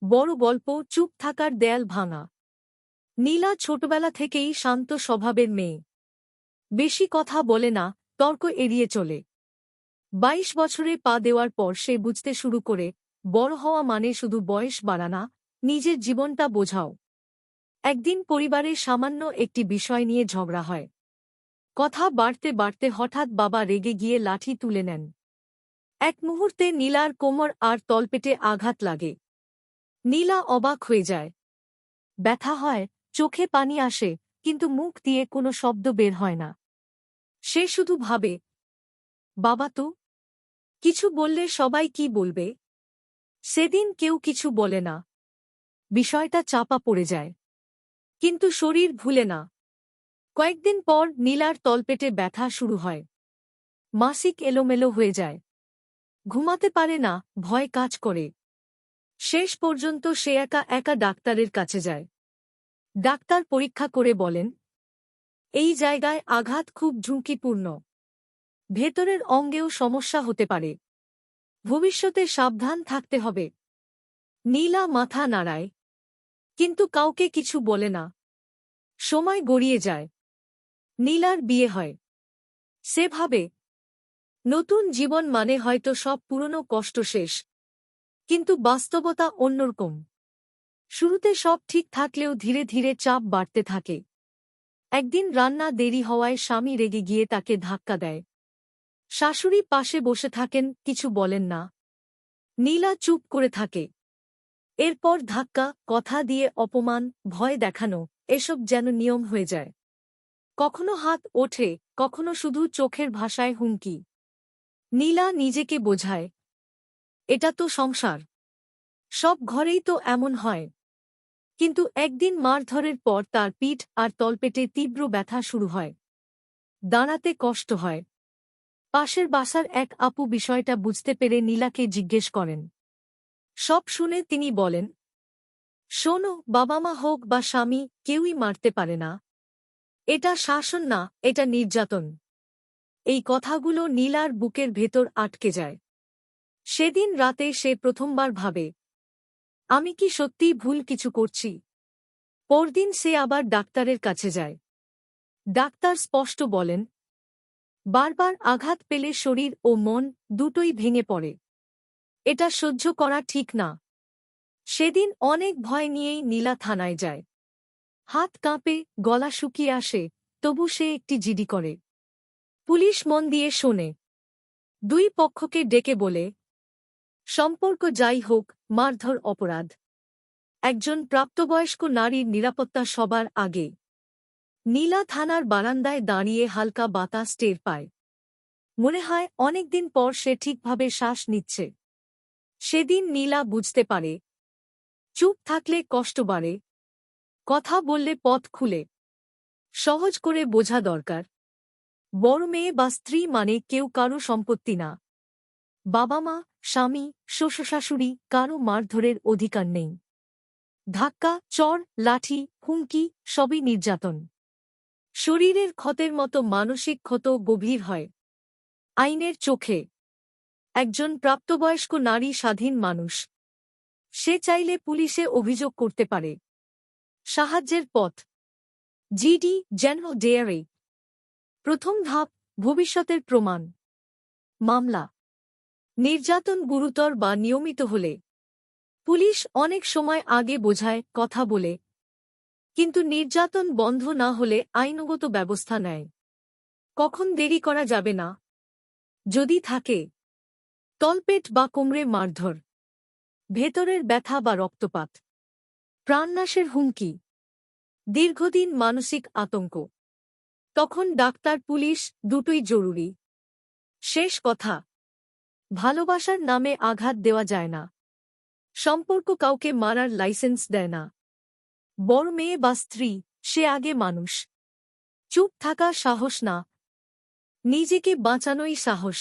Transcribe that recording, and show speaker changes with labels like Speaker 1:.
Speaker 1: বড় গল্প চুপ থাকার দেয়াল ভাঙা। নীলা ছোটবেলা থেকেই শান্ত স্বভাবের মেয়ে। বেশি কথা বলে না, তর্ক এড়িয়ে চলে। ২২ বছরে পা দেওয়ার পর সে বুঝতে শুরু করে, বড় হওয়া মানে শুধু বয়স বাড়ানা, নিজের জীবনটা বোঝাও। একদিন পরিবারে সামান্য একটি বিষয় নিয়ে ঝগড়া হয়। কথা বাড়তে বাড়তে হঠাৎ বাবা রেগে গিয়ে লাঠি তুলে নেন। এক মুহূর্তে নীলার কোমর আর তলপেটে আঘাত লাগে। নীলা অবাক হয়ে যায়। ব্যথা হয়, চোখে পানি আসে, কিন্তু মুখ দিয়ে কোনো শব্দ বের হয় না। সে শুধু ভাবে, বাবা তো কিছু বললে সবাই কি বলবে। সেদিন কেউ কিছু বলে না। বিষয়টা চাপা পড়ে যায়। কিন্তু শরীর ভুলে না। কয়েকদিন পর নীলার তলপেটে ব্যথা শুরু হয়। মাসিক এলোমেলো হয়ে যায়। ঘুমাতে পারে না, ভয় কাজ করে। শেষ পর্যন্ত সে একা একা ডাক্তারের কাছে যায়। ডাক্তার পরীক্ষা করে বলেন, এই জায়গায় আঘাত খুব ঝুঁকিপূর্ণ। ভেতরের অঙ্গেও সমস্যা হতে পারে। ভবিষ্যতে সাবধান থাকতে হবে। নীলা মাথা নাড়ায়, কিন্তু কাউকে কিছু বলে না। সময় গড়িয়ে যায়। নীলার বিয়ে হয়। সে ভাবে, নতুন জীবন মানে হয়তো সব পুরনো কষ্ট শেষ। কিন্তু বাস্তবতা অন্যরকম। শুরুতে সব ঠিক থাকলেও ধীরে ধীরে চাপ বাড়তে থাকে। একদিন রান্না দেরি হওয়ায় স্বামী রেগে গিয়ে তাকে ধাক্কা দেয়। শাশুড়ি পাশে বসে থাকেন, কিছু বলেন না। নীলা চুপ করে থাকে। এরপর ধাক্কা, কথা দিয়ে অপমান, ভয় দেখানো, এসব যেন নিয়ম হয়ে যায়। কখনো হাত ওঠে, কখনো শুধু চোখের ভাষায় হুমকি। নীলা নিজেকে বোঝায়, এটা তো সংসার। সব ঘরেই তো এমন হয়। কিন্তু একদিন মারধরের পর তার পিঠ আর তলপেটে তীব্র ব্যথা শুরু হয়। দাঁড়াতে কষ্ট হয়। পাশের বাসার এক আপু বিষয়টা বুঝতে পেরে নীলাকে জিজ্ঞেস করেন। সব শুনে তিনি বলেন, শোনো, বাবা মা হোক বা স্বামী, কেউই মারতে পারে না। এটা শাসন না, এটা নির্যাতন। এই কথাগুলো নীলার বুকের ভেতর আটকে যায়। সেদিন রাতে সে প্রথমবার ভাবে, আমি কি সত্যিই ভুল কিছু করছি। পরদিন সে আবার ডাক্তারের কাছে যায়। ডাক্তার স্পষ্ট বলেন, বারবার আঘাত পেলে শরীর ও মন দুটোই ভেঙে পড়ে। এটা সহ্য করা ঠিক না। সেদিন অনেক ভয় নিয়েই নীলা থানায় যায়। হাত কাঁপে, গলা শুকিয়ে আসে, তবু সে একটি জিডি করে। পুলিশ মন দিয়ে শোনে। দুই পক্ষকে ডেকে বলে, সম্পর্ক যাই হোক, মারধর অপরাধ। একজন প্রাপ্তবয়স্ক নারীর নিরাপত্তা সবার আগে। নীলা থানার বারান্দায় দাঁড়িয়ে হালকা বাতাস টের পায়। মনে হয় অনেকদিন পর সে ঠিকভাবে শ্বাস নিচ্ছে। সেদিন নীলা বুঝতে পারে, চুপ থাকলে কষ্ট বাড়ে, কথা বললে পথ খুলে। সহজ করে বোঝা দরকার। বড় মেয়ে বা স্ত্রী মানে কেউ কারো সম্পত্তি না। বাবা মা, স্বামী, শ্বশুরশাশুড়ি কারো মারধরের অধিকার নেই। ধাক্কা, চড়, লাঠি, হুমকি সবই নির্যাতন। শরীরের ক্ষতের মতো মানসিক ক্ষত গভীর হয়। আইনের চোখে একজন প্রাপ্তবয়স্ক নারী স্বাধীন মানুষ। সে চাইলে পুলিশে অভিযোগ করতে পারে। সাহায্যের পথ, জিডি, জেনারেল ডেয়ারি। প্রথম ধাপ, ভবিষ্যতের প্রমাণ। মামলা, নির্যাতন গুরুতর বা নিয়মিত হলে পুলিশ অনেক সময় আগে বোঝায়, কথা বলে। কিন্তু নির্যাতন বন্ধ না হলে আইনগত ব্যবস্থা নেয়। কখন দেরি করা যাবে না? যদি থাকে তলপেট বা কোমরে মারধর, ভেতরের ব্যথা বা রক্তপাত, প্রাণনাশের হুমকি, দীর্ঘদিন মানসিক আতঙ্ক, তখন ডাক্তার পুলিশ দুটোই জরুরি। শেষ কথা, ভালোবাসার নামে আঘাত দেওয়া যায় না। সম্পর্ক কাউকে মারার লাইসেন্স দেয় না। বড় মেয়ে বা স্ত্রী, সে আগে মানুষ। চুপ থাকা সাহস না, নিজেকে বাঁচানোই সাহস।